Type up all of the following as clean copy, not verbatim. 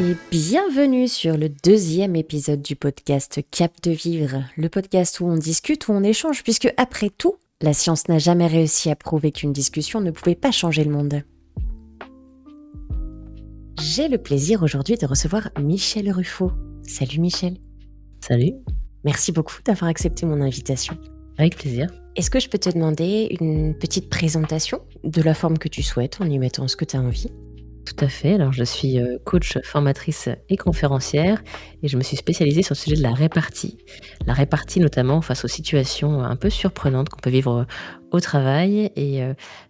Et bienvenue sur le 2e épisode du podcast Cap de Vivre, le podcast où on discute, où on échange, puisque après tout, la science n'a jamais réussi à prouver qu'une discussion ne pouvait pas changer le monde. J'ai le plaisir aujourd'hui de recevoir Michel Ruffo. Salut Michel. Salut, Merci beaucoup d'avoir accepté mon invitation. avec plaisir. Est-ce que je peux te demander une petite présentation de la forme que tu souhaites, en y mettant ce que tu as envie ? Tout à fait. Alors, je suis coach, formatrice et conférencière et je me suis spécialisée sur le sujet de la répartie. La répartie, notamment face aux situations un peu surprenantes qu'on peut vivre au travail. Et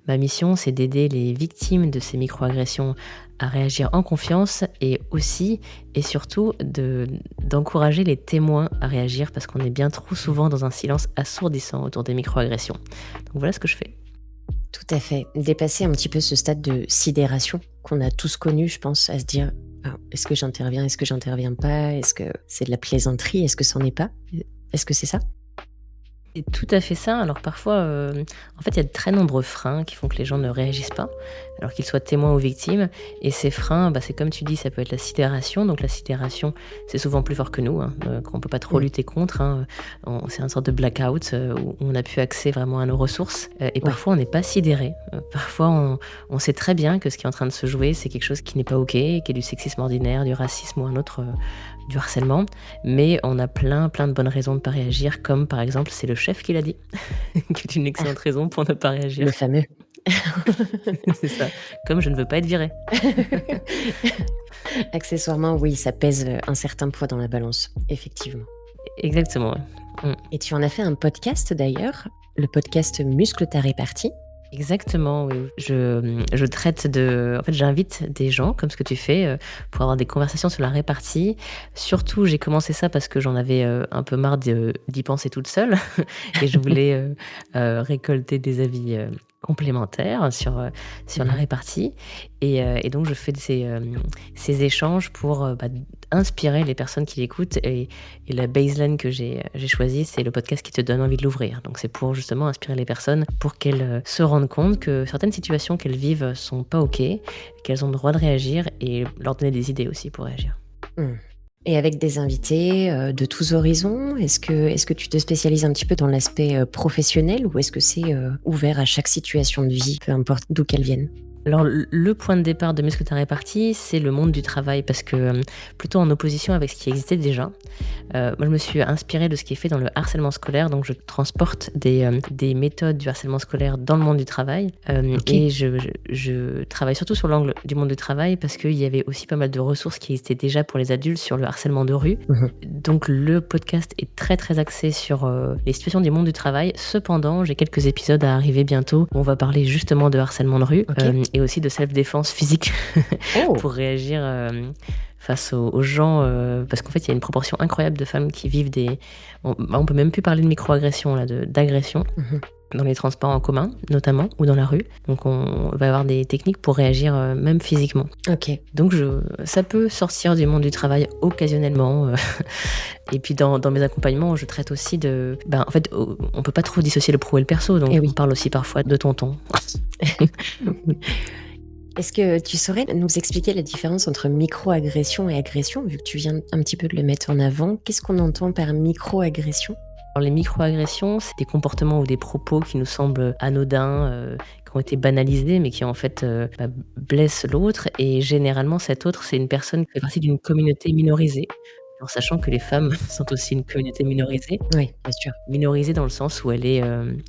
ma mission, c'est d'aider les victimes de ces microagressions à réagir en confiance et aussi et surtout d'encourager les témoins à réagir parce qu'on est bien trop souvent dans un silence assourdissant autour des microagressions. Donc voilà ce que je fais. Tout à fait. Dépasser un petit peu ce stade de sidération qu'on a tous connu, je pense, à se dire est-ce que j'interviens, est-ce que j'interviens pas, est-ce que c'est de la plaisanterie, est-ce que c'en est pas, est-ce que c'est ça ? C'est tout à fait ça. Alors parfois, en fait, il y a de très nombreux freins qui font que les gens ne réagissent pas, alors qu'ils soient témoins ou victimes. Et ces freins, c'est comme tu dis, ça peut être la sidération. Donc la sidération, c'est souvent plus fort que nous, qu'on peut pas trop lutter contre. C'est une sorte de blackout où on n'a plus accès vraiment à nos ressources. Et parfois, on n'est pas sidéré. Parfois, on sait très bien que ce qui est en train de se jouer, c'est quelque chose qui n'est pas OK, qui est du sexisme ordinaire, du racisme ou un autre... du harcèlement, mais on a plein de bonnes raisons de ne pas réagir, comme par exemple, c'est le chef qui l'a dit, qui est une excellente raison pour ne pas réagir. Le fameux. C'est ça, comme je ne veux pas être virée. Accessoirement, oui, ça pèse un certain poids dans la balance, effectivement. Exactement, ouais. Et tu en as fait un podcast d'ailleurs, le podcast Muscle ta répartie. Exactement, oui. Je traite de... En fait, j'invite des gens, comme ce que tu fais, pour avoir des conversations sur la répartie. Surtout, j'ai commencé ça parce que j'en avais un peu marre d'y penser toute seule. Et je voulais récolter des avis complémentaires sur la répartie. Et donc, je fais ces échanges pour inspirer les personnes qui l'écoutent. Et la baseline que j'ai choisie, c'est le podcast qui te donne envie de l'ouvrir. Donc, c'est pour justement inspirer les personnes pour qu'elles se rendent compte que certaines situations qu'elles vivent sont pas OK, qu'elles ont le droit de réagir et leur donner des idées aussi pour réagir. Et avec des invités de tous horizons, est-ce que tu te spécialises un petit peu dans l'aspect professionnel ou est-ce que c'est ouvert à chaque situation de vie, peu importe d'où qu'elle vienne ? Alors, le point de départ de Muscle ta répartie, c'est le monde du travail, parce que plutôt en opposition avec ce qui existait déjà. Moi, je me suis inspirée de ce qui est fait dans le harcèlement scolaire, donc je transporte des méthodes du harcèlement scolaire dans le monde du travail. Et je travaille surtout sur l'angle du monde du travail, parce qu'il y avait aussi pas mal de ressources qui existaient déjà pour les adultes sur le harcèlement de rue. Donc, le podcast est très très axé sur les situations du monde du travail. Cependant, j'ai quelques épisodes à arriver bientôt où on va parler justement de harcèlement de rue. Et aussi de self-défense physique pour réagir face aux gens, parce qu'en fait, il y a une proportion incroyable de femmes qui vivent on peut même plus parler de microagression, là, d'agression, dans les transports en commun, notamment, ou dans la rue. Donc, on va avoir des techniques pour réagir même physiquement. Donc, ça peut sortir du monde du travail occasionnellement. Et puis, dans mes accompagnements, je traite aussi en fait, on peut pas trop dissocier le pro et le perso, donc on parle aussi parfois de tonton. Est-ce que tu saurais nous expliquer la différence entre microagression et agression, vu que tu viens un petit peu de le mettre en avant ? Qu'est-ce qu'on entend par microagression ? Alors, les microagressions, c'est des comportements ou des propos qui nous semblent anodins, qui ont été banalisés, mais qui en fait blessent l'autre. Et généralement, cet autre, c'est une personne qui fait partie d'une communauté minorisée. En sachant que les femmes sont aussi une communauté minorisée. Oui, bien sûr. Minorisée dans le sens où elle est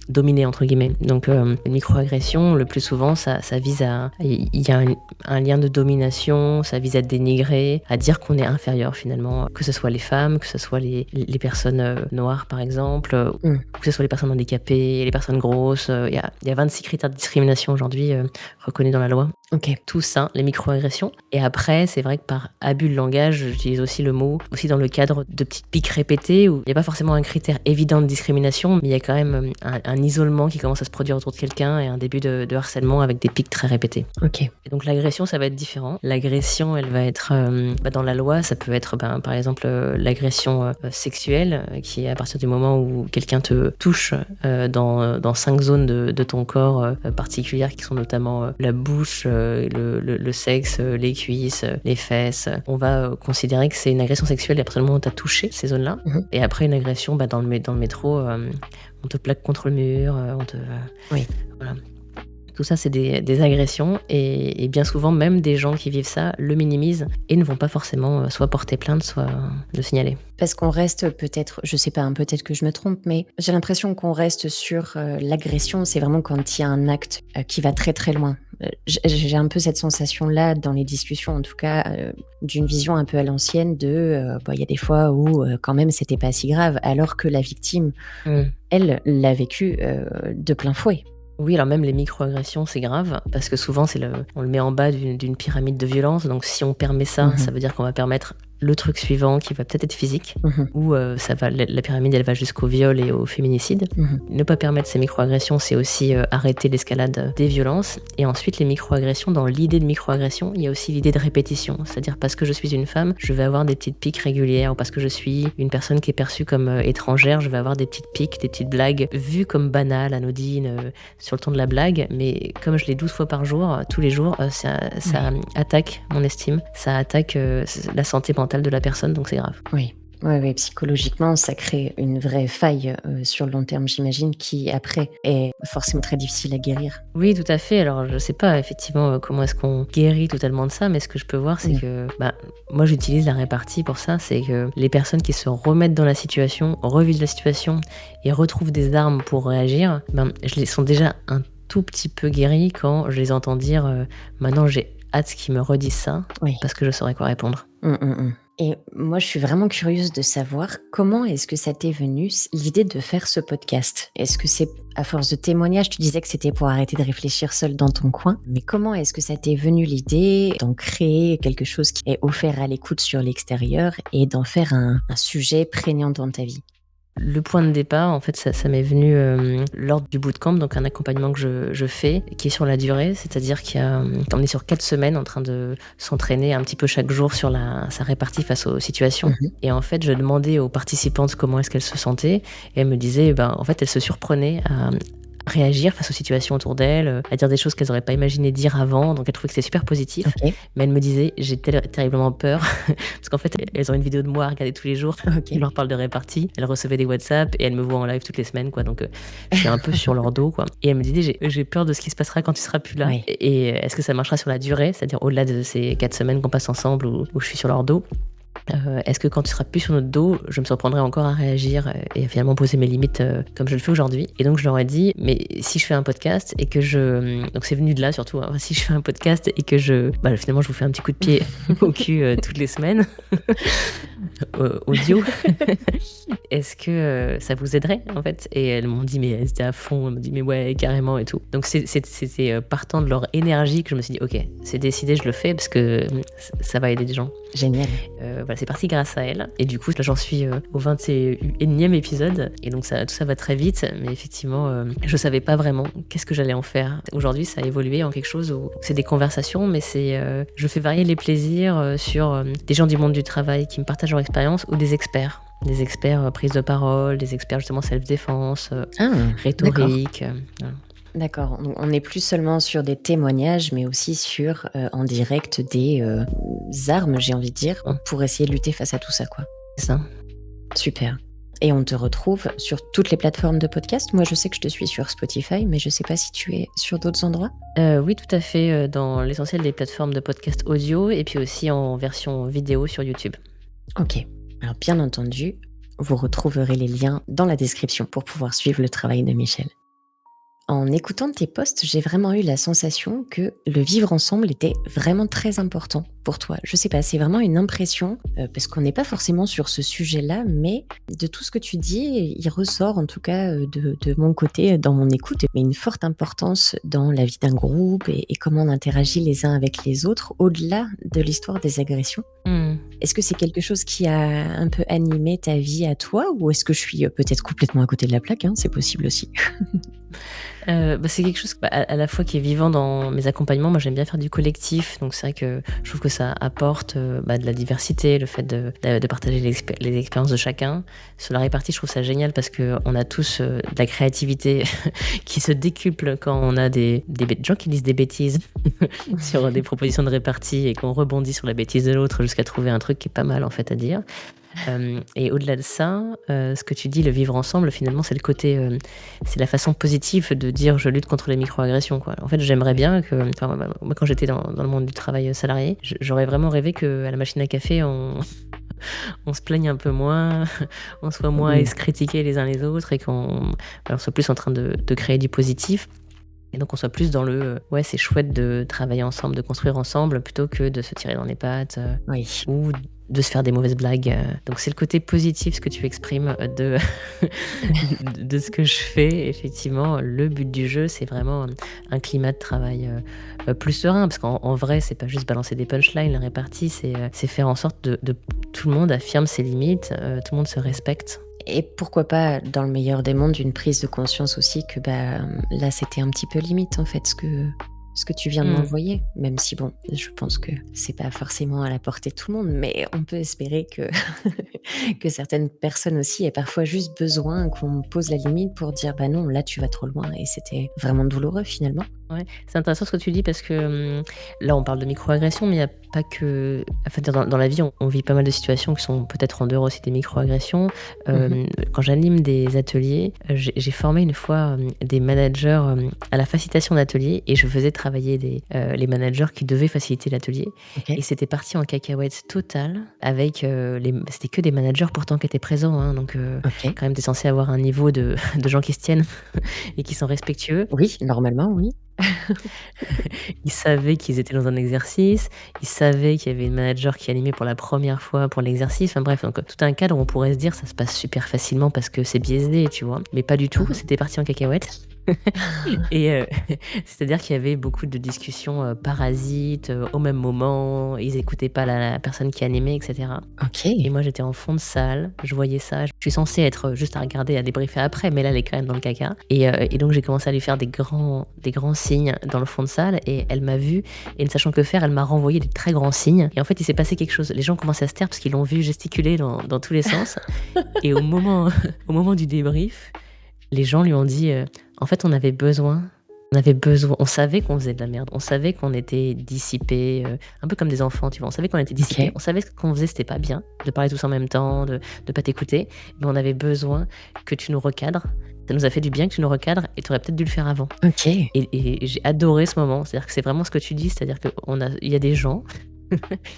dominée, entre guillemets. Donc, une microagression, le plus souvent, ça vise à... Il y a un lien de domination, ça vise à dénigrer, à dire qu'on est inférieur, finalement. Que ce soit les femmes, que ce soit les personnes noires, par exemple, que ce soit les personnes handicapées, les personnes grosses. Il y a 26 critères de discrimination aujourd'hui reconnus dans la loi. Tout ça, les microagressions. Et après, c'est vrai que par abus de langage, j'utilise aussi le mot, aussi dans le cadre de petites piques répétées, où il n'y a pas forcément un critère évident de discrimination, mais il y a quand même un isolement qui commence à se produire autour de quelqu'un et un début de harcèlement avec des piques très répétées. Et donc l'agression, ça va être différent. L'agression, elle va être, dans la loi, ça peut être par exemple l'agression sexuelle, qui est à partir du moment où quelqu'un te touche dans 5 zones de ton corps particulières, qui sont notamment la bouche, le sexe, les cuisses, les fesses. On va considérer que c'est une agression sexuelle à partir du moment où tu as touché ces zones-là. Et après, une agression, dans le métro, on te plaque contre le mur, Oui. Voilà. Tout ça, c'est des agressions et bien souvent, même des gens qui vivent ça le minimisent et ne vont pas forcément soit porter plainte, soit le signaler. Parce qu'on reste peut-être, je sais pas, peut-être que je me trompe, mais j'ai l'impression qu'on reste sur l'agression, c'est vraiment quand il y a un acte qui va très très loin. J'ai un peu cette sensation-là dans les discussions, en tout cas, d'une vision un peu à l'ancienne de, il y a des fois où quand même c'était pas si grave, alors que la victime, elle, l'a vécu de plein fouet. Oui, alors même les micro-agressions, c'est grave, parce que souvent, on le met en bas d'une pyramide de violence. Donc si on permet ça, ça veut dire qu'on va permettre le truc suivant qui va peut-être être physique, ou la pyramide, elle va jusqu'au viol et au féminicide. Ne pas permettre ces micro-agressions, c'est aussi arrêter l'escalade des violences. Et ensuite, les micro-agressions, dans l'idée de micro-agression, il y a aussi l'idée de répétition. C'est-à-dire, parce que je suis une femme, je vais avoir des petites piques régulières, ou parce que je suis une personne qui est perçue comme étrangère, je vais avoir des petites piques, des petites blagues vues comme banales, anodines, sur le ton de la blague, mais comme je l'ai 12 fois par jour, tous les jours, ça attaque mon estime, ça attaque la santé mentale de la personne, donc c'est grave. Oui. Oui, psychologiquement, ça crée une vraie faille sur le long terme, j'imagine, qui après est forcément très difficile à guérir. Oui, tout à fait. Alors, je sais pas effectivement comment est-ce qu'on guérit totalement de ça, mais ce que je peux voir, c'est que moi, j'utilise la répartie pour ça. C'est que les personnes qui se remettent dans la situation, revivent la situation et retrouvent des armes pour réagir, je les sens déjà un tout petit peu guéries quand je les entends dire maintenant j'ai hâte qu'ils me redisent ça, parce que je saurais quoi répondre. Et moi, je suis vraiment curieuse de savoir comment est-ce que ça t'est venu, l'idée de faire ce podcast. Est-ce que c'est à force de témoignages? Tu disais que c'était pour arrêter de réfléchir seul dans ton coin. Mais comment est-ce que ça t'est venu l'idée d'en créer quelque chose qui est offert à l'écoute sur l'extérieur et d'en faire un sujet prégnant dans ta vie? Le point de départ, en fait, ça m'est venu lors du bootcamp, donc un accompagnement que je fais, qui est sur la durée, c'est-à-dire qu'on est sur 4 semaines en train de s'entraîner un petit peu chaque jour sur sa répartie face aux situations. Et en fait, je demandais aux participantes comment est-ce qu'elles se sentaient, et elles me disaient, en fait, elles se surprenaient à réagir face aux situations autour d'elles, à dire des choses qu'elles n'auraient pas imaginé dire avant, donc elles trouvaient que c'était super positif. Mais elles me disaient, j'ai terriblement peur, parce qu'en fait, elles ont une vidéo de moi à regarder tous les jours, je leur parle de répartie, elles recevaient des WhatsApp, et elles me voient en live toutes les semaines, quoi, donc je suis un peu sur leur dos, quoi. Et elles me disaient, j'ai peur de ce qui se passera quand tu seras plus là, et est-ce que ça marchera sur la durée, c'est-à-dire au-delà de ces 4 semaines qu'on passe ensemble, où je suis sur leur dos. Est-ce que quand tu seras plus sur notre dos, je me surprendrai encore à réagir et à finalement poser mes limites comme je le fais aujourd'hui? Et donc je leur ai dit, mais si je fais un podcast et que donc c'est venu de là surtout, si je fais un podcast et que finalement je vous fais un petit coup de pied au cul toutes les semaines, audio, est-ce que ça vous aiderait en fait? Et elles m'ont dit, mais elles étaient à fond, elles m'ont dit, mais ouais, carrément et tout. Donc c'était partant de leur énergie que je me suis dit, ok, c'est décidé, je le fais parce que ça va aider des gens. Génial. C'est parti grâce à elle. Et du coup, là, j'en suis au 21e épisode. Et donc, tout ça va très vite. Mais effectivement, je savais pas vraiment qu'est-ce que j'allais en faire. Aujourd'hui, ça a évolué en quelque chose où c'est des conversations, mais je fais varier les plaisirs sur des gens du monde du travail qui me partagent leur expérience ou des experts. Des experts prise de parole, des experts justement self-défense, rhétorique. Voilà. D'accord, donc on n'est plus seulement sur des témoignages, mais aussi sur, en direct, des armes, j'ai envie de dire, pour essayer de lutter face à tout ça, quoi. C'est ça. Super. Et on te retrouve sur toutes les plateformes de podcast? Moi, je sais que je te suis sur Spotify, mais je sais pas si tu es sur d'autres endroits? Oui, tout à fait, dans l'essentiel des plateformes de podcast audio et puis aussi en version vidéo sur YouTube. Ok. Alors, bien entendu, vous retrouverez les liens dans la description pour pouvoir suivre le travail de Michèle. En écoutant tes posts, j'ai vraiment eu la sensation que le vivre ensemble était vraiment très important pour toi. Je sais pas, c'est vraiment une impression, parce qu'on n'est pas forcément sur ce sujet-là, mais de tout ce que tu dis, il ressort en tout cas de mon côté, dans mon écoute, mais une forte importance dans la vie d'un groupe et comment on interagit les uns avec les autres, au-delà de l'histoire des agressions. Est-ce que c'est quelque chose qui a un peu animé ta vie à toi, ou est-ce que je suis peut-être complètement à côté de la plaque, hein, c'est possible aussi. C'est quelque chose à la fois qui est vivant dans mes accompagnements. Moi, j'aime bien faire du collectif, donc c'est vrai que je trouve que ça apporte de la diversité, le fait de partager les expériences de chacun. Sur la répartie, je trouve ça génial parce qu'on a tous de la créativité qui se décuple quand on a des gens qui disent des bêtises sur des propositions de répartie et qu'on rebondit sur la bêtise de l'autre jusqu'à trouver un truc qui est pas mal en fait à dire. Et au-delà de ça, ce que tu dis, le vivre ensemble, finalement, c'est le côté, c'est la façon positive de dire je lutte contre les microagressions, quoi. En fait, j'aimerais bien que, moi, quand j'étais dans le monde du travail salarié, j'aurais vraiment rêvé qu'à la machine à café, on se plaigne un peu moins, on soit moins à se critiquer les uns les autres et qu'on soit plus en train de créer du positif. Et donc on soit plus dans ouais, c'est chouette de travailler ensemble, de construire ensemble, plutôt que de se tirer dans les pattes Oui. ou de se faire des mauvaises blagues. Donc c'est le côté positif, ce que tu exprimes de ce que je fais. Effectivement, le but du jeu, c'est vraiment un climat de travail plus serein, parce qu'en vrai, c'est pas juste balancer des punchlines, la répartie, c'est faire en sorte de tout le monde affirme ses limites, tout le monde se respecte. Et pourquoi pas, dans le meilleur des mondes, une prise de conscience aussi que là, c'était un petit peu limite, en fait, ce que tu viens de m'envoyer. Même si, bon, je pense que c'est pas forcément à la portée de tout le monde, mais on peut espérer que, que certaines personnes aussi aient parfois juste besoin qu'on pose la limite pour dire bah non, là, tu vas trop loin. Et c'était vraiment douloureux, finalement. Ouais, c'est intéressant ce que tu dis parce que là, on parle de microagressions, mais il n'y a pas que. Enfin, dans la vie, on vit pas mal de situations qui sont peut-être en dehors aussi des microagressions. Quand j'anime des ateliers, j'ai formé une fois des managers à la facilitation d'ateliers et je faisais travailler les managers qui devaient faciliter l'atelier. Okay. Et c'était parti en cacahuète totale avec c'était que des managers pourtant qui étaient présents. Hein, donc, quand même, t'es censé avoir un niveau de gens qui se tiennent et qui sont respectueux. Oui, normalement, oui. Ils savaient qu'ils étaient dans un exercice, ils savaient qu'il y avait une manager qui animait pour la première fois pour l'exercice. Enfin bref, donc tout un cadre où on pourrait se dire ça se passe super facilement parce que c'est biaisé, tu vois. Mais pas du tout, c'était parti en cacahuète. Et c'est-à-dire qu'il y avait beaucoup de discussions parasites au même moment, ils écoutaient pas la personne qui animait, etc. Ok. Et moi j'étais en fond de salle, je voyais ça, je suis censée être juste à regarder, à débriefer après, mais là elle est quand même dans le caca. Et donc j'ai commencé à lui faire des grands signes dans le fond de salle et elle m'a vu et ne sachant que faire, elle m'a renvoyé des très grands signes. Et en fait il s'est passé quelque chose, les gens commençaient à se taire parce qu'ils l'ont vu gesticuler dans tous les sens. Et au moment du débrief, les gens lui ont dit en fait on avait besoin, on savait qu'on faisait de la merde, on savait qu'on était dissipés, un peu comme des enfants, tu vois, on savait qu'on était dissipés, Okay. on savait que ce qu'on faisait c'était pas bien, de parler tous en même temps, de pas t'écouter, mais on avait besoin que tu nous recadres, ça nous a fait du bien que tu nous recadres et tu aurais peut-être dû le faire avant. Ok. Et j'ai adoré ce moment, c'est-à-dire que c'est vraiment ce que tu dis, c'est-à-dire qu'il y a des gens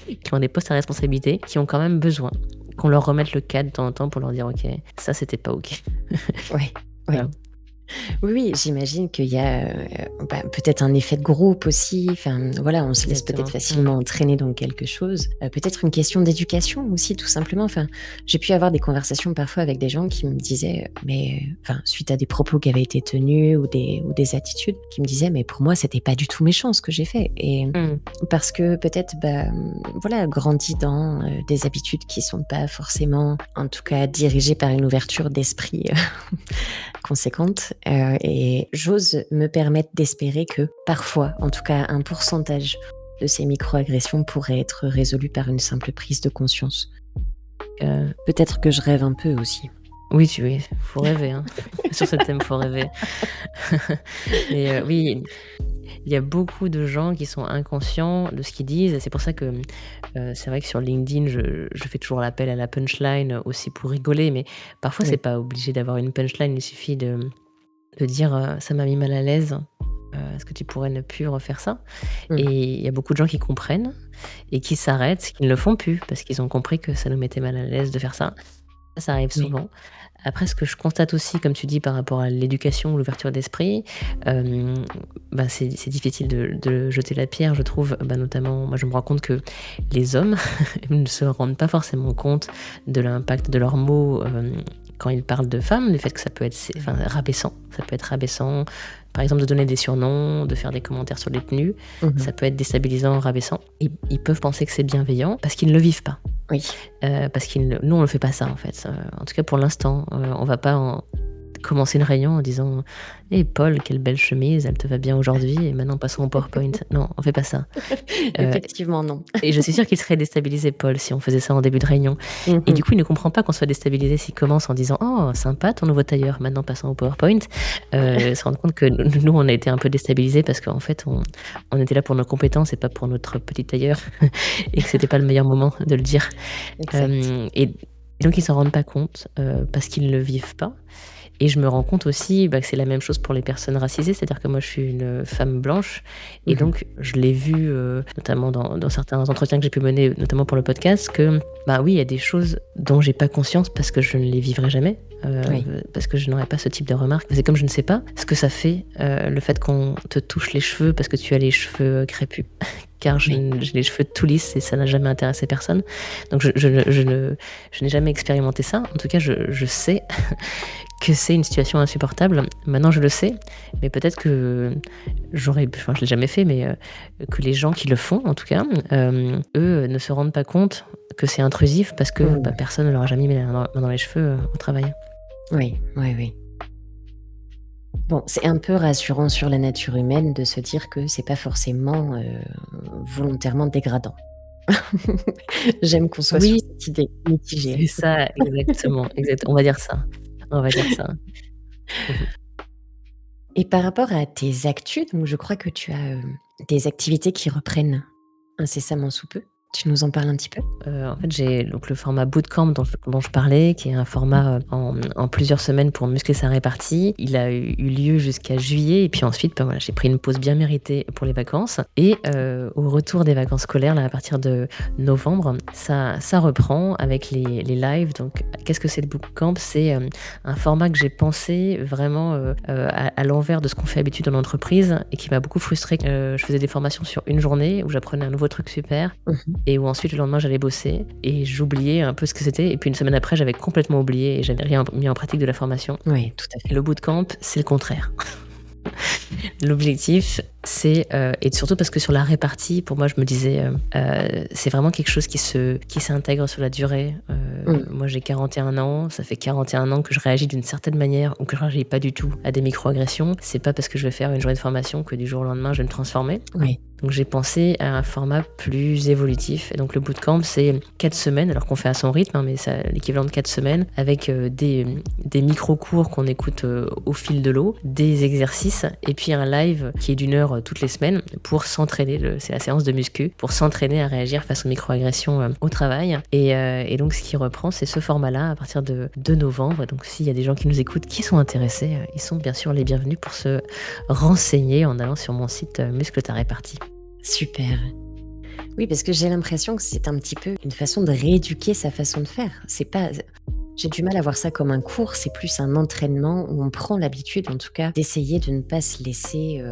qui ont des postes à responsabilité, qui ont quand même besoin qu'on leur remette le cadre de temps en temps pour leur dire ok, ça c'était pas ok. Ouais. Voilà. Oui, j'imagine qu'il y a peut-être un effet de groupe aussi. Enfin, voilà, on se laisse Exactement. peut-être facilement entraîner dans quelque chose. Peut-être une question d'éducation aussi, tout simplement. Enfin, j'ai pu avoir des conversations parfois avec des gens qui me disaient, suite à des propos qui avaient été tenus ou des attitudes, qui me disaient, mais pour moi, c'était pas du tout méchant ce que j'ai fait. Et parce que peut-être, grandi dans des habitudes qui sont pas forcément, en tout cas, dirigées par une ouverture d'esprit conséquente. Et j'ose me permettre d'espérer que parfois, en tout cas un pourcentage de ces microagressions pourrait être résolu par une simple prise de conscience. Peut-être que je rêve un peu aussi. Oui, faut rêver. Hein. Sur ce thème, faut rêver. Mais oui, il y a beaucoup de gens qui sont inconscients de ce qu'ils disent. C'est pour ça que c'est vrai que sur LinkedIn, je fais toujours l'appel à la punchline aussi pour rigoler. Mais parfois, c'est pas obligé d'avoir une punchline. Il suffit de dire ça m'a mis mal à l'aise. Est-ce que tu pourrais ne plus refaire ça? Et il y a beaucoup de gens qui comprennent et qui s'arrêtent, qui ne le font plus parce qu'ils ont compris que ça nous mettait mal à l'aise de faire ça. Ça arrive souvent. Après, ce que je constate aussi, comme tu dis, par rapport à l'éducation ou l'ouverture d'esprit, c'est difficile de jeter la pierre, je trouve. Notamment, moi, je me rends compte que les hommes ne se rendent pas forcément compte de l'impact de leurs mots quand ils parlent de femmes, du fait que ça peut être rabaissant. Ça peut être rabaissant, par exemple, de donner des surnoms, de faire des commentaires sur les tenues. Ça peut être déstabilisant, rabaissant. Ils peuvent penser que c'est bienveillant parce qu'ils ne le vivent pas. Oui. Parce nous, on ne fait pas ça, en fait. En tout cas, pour l'instant, on ne va pas commencé une réunion en disant: «Eh Paul, quelle belle chemise, elle te va bien aujourd'hui et maintenant passons au PowerPoint». Non, on fait pas ça. Heu Effectivement, non. et je suis sûre qu'il serait déstabilisé, Paul, si on faisait ça en début de réunion. Et Mmh. du coup, il ne comprend pas qu'on soit déstabilisé s'il commence en disant: «Oh sympa ton nouveau tailleur, maintenant passons au PowerPoint». Se rendre compte que nous, on a été un peu déstabilisés parce qu'en fait, on était là pour nos compétences et pas pour notre petit tailleur et que c'était pas le meilleur moment de le dire. Exact. Et donc ils s'en rendent pas compte, parce qu'ils ne le vivent pas. Et je me rends compte aussi, que c'est la même chose pour les personnes racisées. C'est-à-dire que moi, je suis une femme blanche et Mmh. donc je l'ai vu, notamment dans certains entretiens que j'ai pu mener, notamment pour le podcast, que, oui, il y a des choses dont j'ai pas conscience parce que je ne les vivrai jamais, Oui. parce que je n'aurai pas ce type de remarques. C'est comme je ne sais pas ce que ça fait, le fait qu'on te touche les cheveux parce que tu as les cheveux crépus. Car Oui. j'ai les cheveux tout lisses et ça n'a jamais intéressé personne. Donc je n'ai jamais expérimenté ça. En tout cas, je sais que c'est une situation insupportable. Maintenant, je le sais, mais peut-être que je l'ai jamais fait, mais que les gens qui le font, en tout cas, eux, ne se rendent pas compte que c'est intrusif parce que Mmh. personne ne leur a jamais mis la main dans les cheveux au travail. Oui, oui, oui. Bon, c'est un peu rassurant sur la nature humaine de se dire que c'est pas forcément, volontairement dégradant. J'aime qu'on soit sur Oui, cette idée mitigée. c'est ça, exactement, exact. On va dire ça. On va dire ça. Mmh. Et par rapport à tes actus, donc je crois que tu as, des activités qui reprennent incessamment sous peu. Tu nous en parles un petit peu? En fait, j'ai donc le format bootcamp dont je parlais, qui est un format, en plusieurs semaines pour muscler sa répartie. Il a eu lieu jusqu'à juillet et puis ensuite, voilà, j'ai pris une pause bien méritée pour les vacances et au retour des vacances scolaires, là, à partir de novembre, ça reprend avec les lives. Donc qu'est-ce que c'est le bootcamp? C'est, un format que j'ai pensé vraiment, à l'envers de ce qu'on fait d'habitude en entreprise et qui m'a beaucoup frustrée. Je faisais des formations sur une journée où j'apprenais un nouveau truc super Mmh. et où ensuite le lendemain j'allais bosser et j'oubliais un peu ce que c'était et puis une semaine après j'avais complètement oublié et j'avais rien mis en pratique de la formation. Oui, tout à Et fait. le bootcamp, c'est le contraire. L'objectif, c'est, et surtout parce que sur la répartie, pour moi, je me disais, c'est vraiment quelque chose qui s'intègre sur la durée. Mmh. Moi, j'ai 41 ans, ça fait 41 ans que je réagis d'une certaine manière ou que je réagis pas du tout à des microagressions. C'est pas parce que je vais faire une journée de formation que du jour au lendemain, je vais me transformer. Oui. Donc j'ai pensé à un format plus évolutif et donc le bootcamp, c'est 4 semaines, alors qu'on fait à son rythme, mais c'est l'équivalent de 4 semaines avec, des micro-cours qu'on écoute, au fil de l'eau, des exercices et puis un live qui est d'1 heure, toutes les semaines pour s'entraîner. C'est la séance de muscu, pour s'entraîner à réagir face aux microagressions, au travail et donc ce qui reprend, c'est ce format-là à partir de novembre. Donc s'il y a des gens qui nous écoutent qui sont intéressés, ils sont bien sûr les bienvenus pour se renseigner en allant sur mon site, Muscle ta répartie. Super. Oui, parce que j'ai l'impression que c'est un petit peu une façon de rééduquer sa façon de faire. C'est pas J'ai du mal à voir ça comme un cours, c'est plus un entraînement où on prend l'habitude, en tout cas, d'essayer de ne pas se laisser,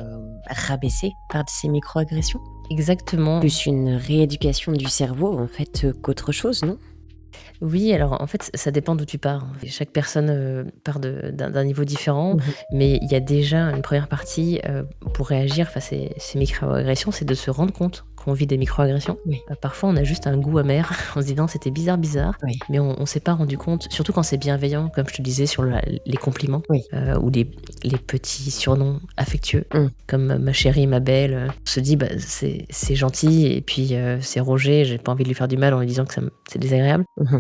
rabaisser par ces microagressions. Exactement. Plus une rééducation du cerveau, en fait, qu'autre chose, non? Oui, alors en fait, ça dépend d'où tu pars. Chaque personne, part d'un niveau différent, Mmh. mais il y a déjà une première partie, pour réagir face à ces microagressions, c'est de se rendre compte qu'on vit des microagressions. Oui, Parfois, on a juste un goût amer. On se dit: «Non, c'était bizarre», oui, mais on s'est pas rendu compte, surtout quand c'est bienveillant, comme je te disais sur les compliments, oui. ou les petits surnoms affectueux, Mmh. comme ma chérie, ma belle, on se dit: c'est gentil» et puis, c'est Roger, j'ai pas envie de lui faire du mal en lui disant que c'est désagréable. Mmh.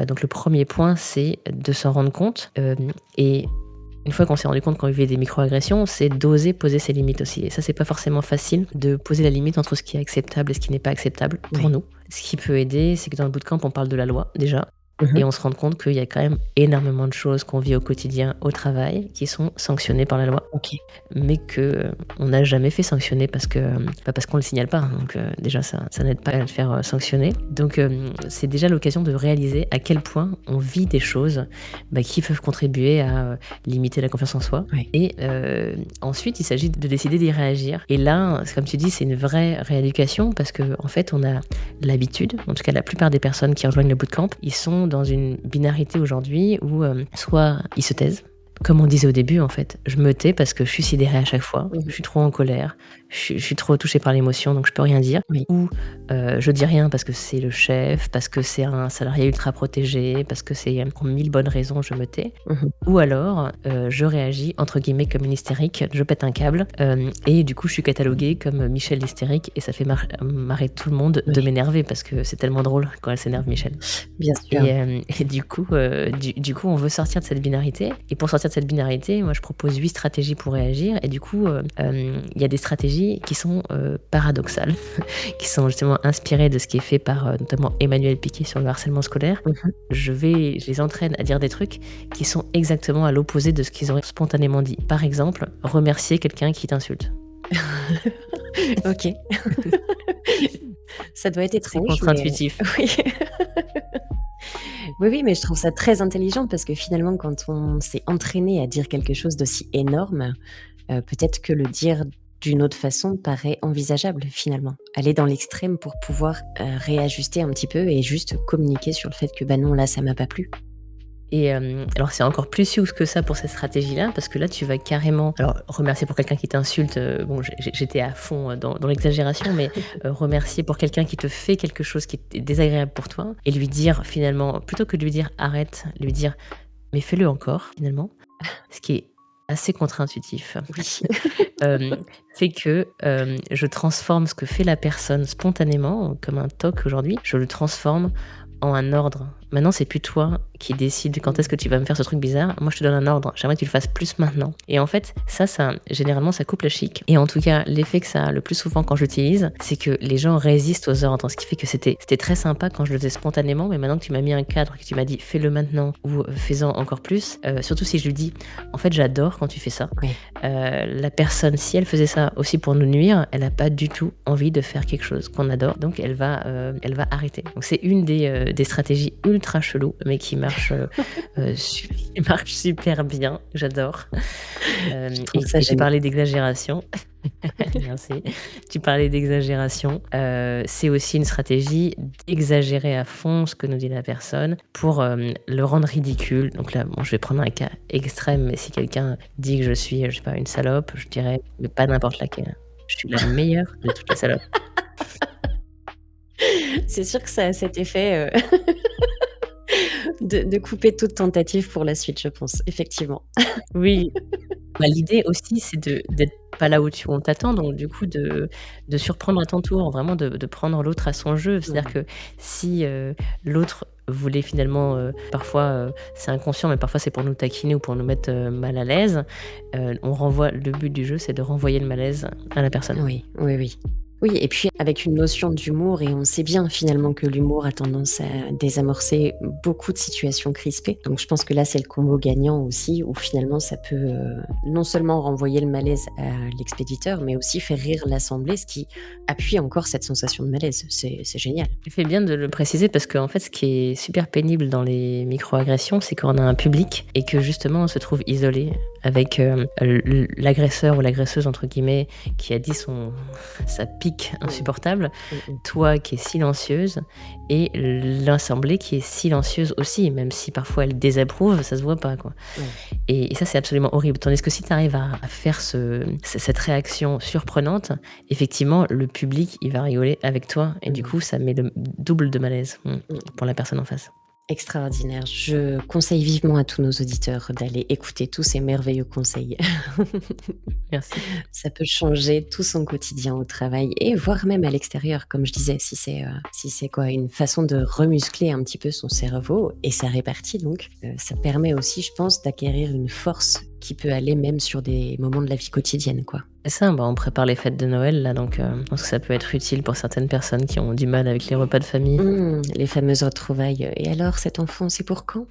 Donc le premier point, c'est de s'en rendre compte, et une fois qu'on s'est rendu compte qu'on vivait des microagressions, c'est d'oser poser ses limites aussi et ça, c'est pas forcément facile de poser la limite entre ce qui est acceptable et ce qui n'est pas acceptable pour Oui. nous. Ce qui peut aider, c'est que dans le bootcamp, on parle de la loi déjà Mmh. et on se rend compte qu'il y a quand même énormément de choses qu'on vit au quotidien, au travail, qui sont sanctionnées par la loi, OK. mais qu'on n'a jamais fait sanctionner parce que, parce qu'on le signale pas, hein, donc déjà ça n'aide pas à le faire, sanctionner. Donc c'est déjà l'occasion de réaliser à quel point on vit des choses, qui peuvent contribuer à, limiter la confiance en soi Oui. et ensuite il s'agit de décider d'y réagir et là, comme tu dis, c'est une vraie rééducation parce qu'en en fait on a l'habitude, en tout cas la plupart des personnes qui rejoignent le bootcamp, ils sont dans une binarité aujourd'hui où, soit ils se taisent comme on disait au début, en fait, je me tais parce que je suis sidérée à chaque fois, Mmh. je suis trop en colère, je suis trop touchée par l'émotion, donc je peux rien dire. Oui. Ou je dis rien parce que c'est le chef, parce que c'est un salarié ultra protégé, parce que c'est pour 1000 bonnes raisons, je me tais. Mmh. Ou alors, je réagis entre guillemets comme une hystérique, je pète un câble, et du coup, je suis cataloguée comme Michel l'hystérique et ça fait marrer tout le monde de Oui, m'énerver parce que c'est tellement drôle quand elle s'énerve, Michel. bien sûr. Et du coup, on veut sortir de cette binarité. Et pour sortir de cette binarité, moi, je propose 8 stratégies pour réagir. Et du coup, il y a des stratégies qui sont paradoxales, qui sont justement inspirées de ce qui est fait par notamment Emmanuel Piquet sur le harcèlement scolaire. Mmh. Je les entraîne à dire des trucs qui sont exactement à l'opposé de ce qu'ils auraient spontanément dit. Par exemple, remercier quelqu'un qui t'insulte. OK. Ça doit être C'est étrange, mais contre-intuitif. oui. Oui, oui, mais je trouve ça très intelligent parce que finalement, quand on s'est entraîné à dire quelque chose d'aussi énorme, peut-être que le dire d'une autre façon paraît envisageable finalement. Aller dans l'extrême pour pouvoir, réajuster un petit peu et juste communiquer sur le fait que: «Bah non, là, ça m'a pas plu». Et alors c'est encore plus use que ça pour cette stratégie-là, parce que là, tu vas carrément alors remercier pour quelqu'un qui t'insulte, bon j'étais à fond dans l'exagération, mais remercier pour quelqu'un qui te fait quelque chose qui est désagréable pour toi et lui dire finalement plutôt que de lui dire: «Arrête», lui dire: «Mais fais-le encore», finalement, ce qui est assez contre-intuitif, Oui. fait que, je transforme ce que fait la personne spontanément, comme un TOC aujourd'hui, je le transforme en un ordre. Maintenant, c'est plus toi qui décides quand est-ce que tu vas me faire ce truc bizarre. Moi, je te donne un ordre. J'aimerais que tu le fasses plus maintenant. Et en fait, ça, généralement, ça coupe le chic. Et en tout cas, l'effet que ça a le plus souvent quand j'utilise, c'est que les gens résistent aux ordres. Ce qui fait que c'était très sympa quand je le faisais spontanément. Mais maintenant que tu m'as mis un cadre, que tu m'as dit fais-le maintenant ou fais-en encore plus, surtout si je lui dis en fait, j'adore quand tu fais ça. Oui. La personne, si elle faisait ça aussi pour nous nuire, elle n'a pas du tout envie de faire quelque chose qu'on adore. Donc, elle va arrêter. Donc, c'est une des stratégies ultra chelou, mais qui marche, qui marche super bien. J'adore. Je trouve Et ça tu génial. parlais d'exagération. Merci. Tu parlais d'exagération. C'est aussi une stratégie d'exagérer à fond ce que nous dit la personne pour le rendre ridicule. Donc là, bon, je vais prendre un cas extrême, mais si quelqu'un dit que je suis, je sais pas, une salope, je dirais, mais pas n'importe laquelle. Je suis la meilleure de toutes les salopes. C'est sûr que ça a cet effet, de couper toute tentative pour la suite, je pense, effectivement. Oui. Bah, l'idée aussi, c'est d'être pas là où on t'attend, donc du coup de surprendre à ton tour, vraiment de prendre l'autre à son jeu. C'est-à-dire Mmh. que si, l'autre voulait finalement, parfois, c'est inconscient, mais parfois c'est pour nous taquiner ou pour nous mettre, mal à l'aise, le but du jeu, c'est de renvoyer le malaise à la personne. Oui, oui, oui. Oui et puis avec une notion d'humour et on sait bien finalement que l'humour a tendance à désamorcer beaucoup de situations crispées. Donc je pense que là, c'est le combo gagnant aussi où finalement ça peut, non seulement renvoyer le malaise à l'expéditeur, mais aussi faire rire l'assemblée, ce qui appuie encore cette sensation de malaise. C'est génial. Tu fais bien de le préciser parce qu'en fait, ce qui est super pénible dans les micro-agressions, c'est qu'on a un public et que justement on se trouve isolé avec l'agresseur ou l'agresseuse entre guillemets qui a dit sa pique insupportable, Mmh mh. toi qui es silencieuse et l'assemblée qui est silencieuse aussi, même si parfois elle désapprouve, ça se voit pas quoi. Ouais. Et ça c'est absolument horrible. Tandis que si tu arrives à faire cette réaction surprenante, effectivement le public il va rigoler avec toi et du Mmh. coup ça met le double de malaise Mmh. pour la personne en face. Extraordinaire. Je conseille vivement à tous nos auditeurs d'aller écouter tous ces merveilleux conseils. Merci. Ça peut changer tout son quotidien au travail et voire même à l'extérieur, comme je disais, si c'est quoi? Une façon de remuscler un petit peu son cerveau et sa répartie donc, ça permet aussi, je pense, d'acquérir une force qui peut aller même sur des moments de la vie quotidienne, quoi. C'est ça, bah, on prépare les fêtes de Noël là, donc je pense que ça peut être utile pour certaines personnes qui ont du mal avec les repas de famille. Les fameuses retrouvailles, «Et alors cet enfant, c'est pour quand?»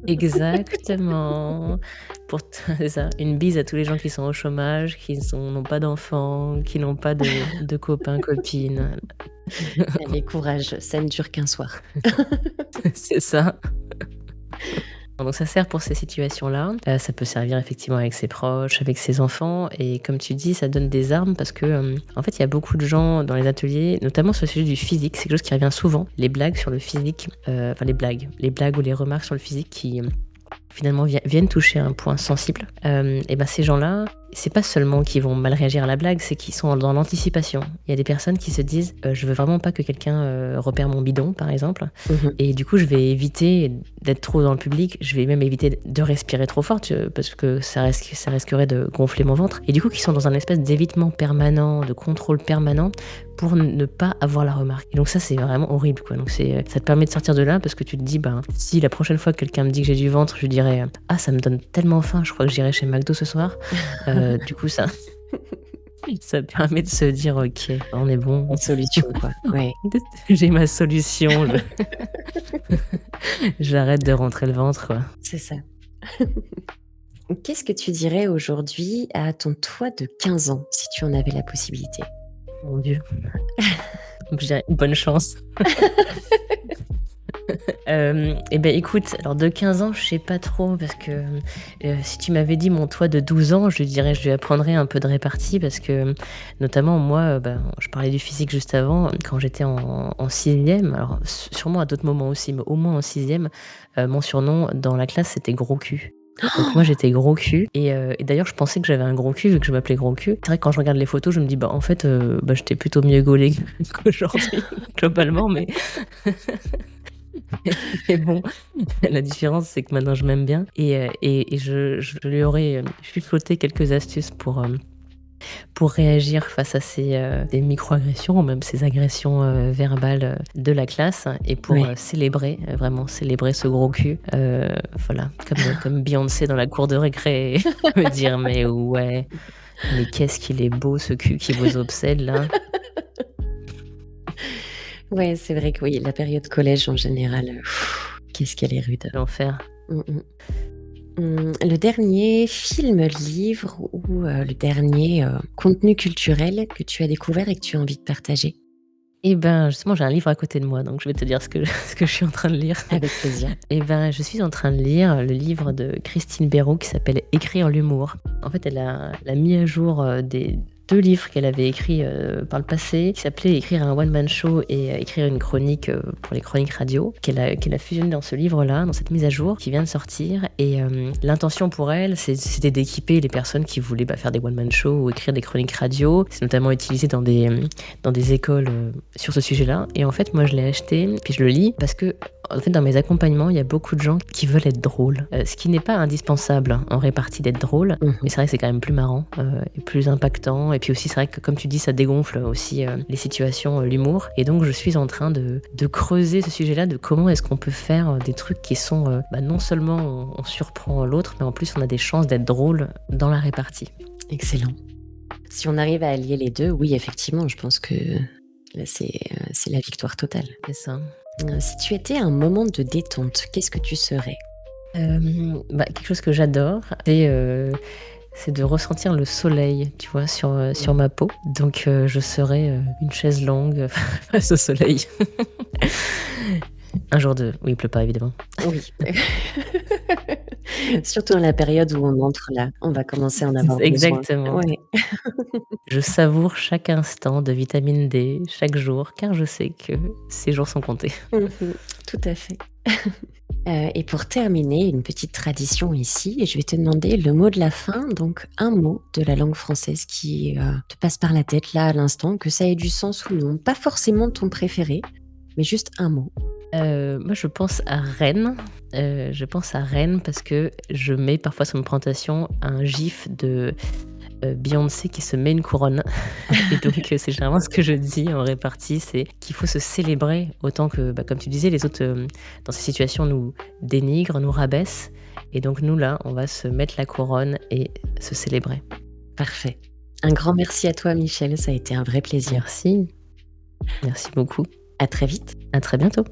Exactement. C'est ça, une bise à tous les gens qui sont au chômage, n'ont pas d'enfants, qui n'ont pas de copains, copines. Allez courage, ça ne dure qu'un soir. C'est ça. Donc ça sert pour ces situations-là. Ça peut servir effectivement avec ses proches, avec ses enfants et comme tu dis, ça donne des armes parce que, en fait, il y a beaucoup de gens dans les ateliers, notamment sur le sujet du physique, c'est quelque chose qui revient souvent, les blagues sur le physique, enfin les blagues ou les remarques sur le physique qui finalement viennent toucher un point sensible, et ben ces gens-là, c'est pas seulement qu'ils vont mal réagir à la blague, c'est qu'ils sont dans l'anticipation. Il y a des personnes qui se disent je veux vraiment pas que quelqu'un repère mon bidon, par exemple, et du coup je vais éviter d'être trop dans le public, je vais même éviter de respirer trop fort parce que ça risquerait de gonfler mon ventre, et du coup qui sont dans un espèce d'évitement permanent, de contrôle permanent pour ne pas avoir la remarque. Et donc ça c'est vraiment horrible, quoi. Donc ça te permet de sortir de là, parce que tu te dis si la prochaine fois que quelqu'un me dit que j'ai du ventre, je dirais ça me donne tellement faim, je crois que j'irai chez McDo ce soir. Du coup ça permet de se dire ok, on est bon. Une solution, quoi. Ouais. J'ai ma solution. J'arrête de rentrer le ventre, quoi. C'est ça. Qu'est-ce que tu dirais aujourd'hui à ton toi de 15 ans, si tu en avais la possibilité? Mon Dieu. Je dirais bonne chance. Eh ben écoute, alors de 15 ans, je sais pas trop, parce que si tu m'avais dit mon toi de 12 ans, je lui apprendrais un peu de répartie, parce que notamment moi, je parlais du physique juste avant, quand j'étais en 6e, alors sûrement à d'autres moments aussi, mais au moins en 6e, mon surnom dans la classe c'était gros cul. Donc moi j'étais gros cul, et d'ailleurs je pensais que j'avais un gros cul vu que je m'appelais gros cul. C'est vrai que quand je regarde les photos, je me dis en fait j'étais plutôt mieux gaulée qu'aujourd'hui globalement, mais mais bon, la différence c'est que maintenant je m'aime bien, et je lui aurais chuchoté quelques astuces pour réagir face à des micro-agressions, ou même ces agressions verbales de la classe, et pour célébrer, vraiment célébrer ce gros cul. Voilà, comme Beyoncé dans la cour de récré, me dire mais ouais, mais qu'est-ce qu'il est beau ce cul qui vous obsède là. Ouais, c'est vrai que oui, la période collège en général, qu'est-ce qu'elle est rude. L'enfer. Le dernier film, livre ou le dernier contenu culturel que tu as découvert et que tu as envie de partager? Eh ben, justement, j'ai un livre à côté de moi, donc je vais te dire ce que je suis en train de lire. Avec plaisir. Eh ben, je suis en train de lire le livre de Christine Béraud qui s'appelle Écrire l'humour. En fait, elle a mis à jour des 2 livres qu'elle avait écrits par le passé, qui s'appelaient Écrire un one-man show et écrire une chronique pour les chroniques radio, qu'elle a fusionné dans ce livre-là, dans cette mise à jour qui vient de sortir. Et l'intention pour elle, c'était d'équiper les personnes qui voulaient faire des one-man shows ou écrire des chroniques radio. C'est notamment utilisé dans des écoles sur ce sujet-là. Et en fait, moi, je l'ai acheté, puis je le lis, parce que en fait, dans mes accompagnements, il y a beaucoup de gens qui veulent être drôles. Ce qui n'est pas indispensable en répartie d'être drôle, mais c'est vrai que c'est quand même plus marrant et plus impactant. Et puis aussi, c'est vrai que, comme tu dis, ça dégonfle aussi les situations, l'humour. Et donc, je suis en train de creuser ce sujet-là, de comment est-ce qu'on peut faire des trucs qui sont... non seulement on surprend l'autre, mais en plus, on a des chances d'être drôle dans la répartie. Excellent. Si on arrive à allier les deux, oui, effectivement, je pense que là, c'est la victoire totale. C'est ça. Si tu étais un moment de détente, qu'est-ce que tu serais? Quelque chose que j'adore, c'est de ressentir le soleil, tu vois, sur ma peau. Donc je serais une chaise longue face au soleil. Un jour où il pleut pas, évidemment. Oui. Surtout dans la période où on entre là, on va commencer à en avoir besoin. Exactement. Ouais. Je savoure chaque instant de vitamine D chaque jour, car je sais que ces jours sont comptés. Tout à fait. Et pour terminer, une petite tradition ici, et je vais te demander le mot de la fin, donc un mot de la langue française qui te passe par la tête là à l'instant, que ça ait du sens ou non. Pas forcément ton préféré, mais juste un mot. Moi, je pense à Rennes. Je pense à Rennes parce que je mets parfois sur mes présentations un gif de Beyoncé qui se met une couronne. Et donc, c'est généralement ce que je dis en répartie, c'est qu'il faut se célébrer autant que, comme tu disais, les autres, dans ces situations, nous dénigrent, nous rabaissent. Et donc, nous, là, on va se mettre la couronne et se célébrer. Parfait. Un grand merci à toi, Michel. Ça a été un vrai plaisir. Merci. Merci beaucoup. À très vite. À très bientôt.